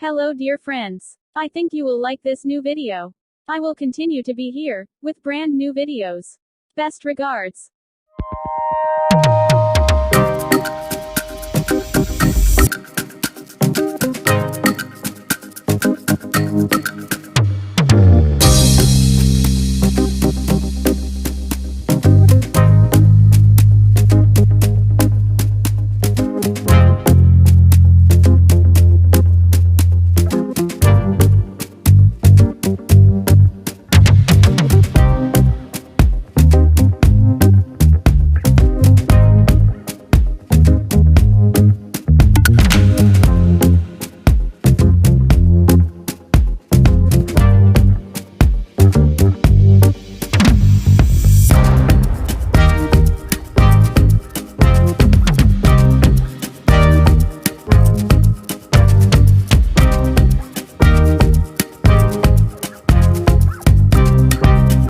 Hello dear friends. I think you will like this new video. I will continue to be here, with brand new videos. Best regards.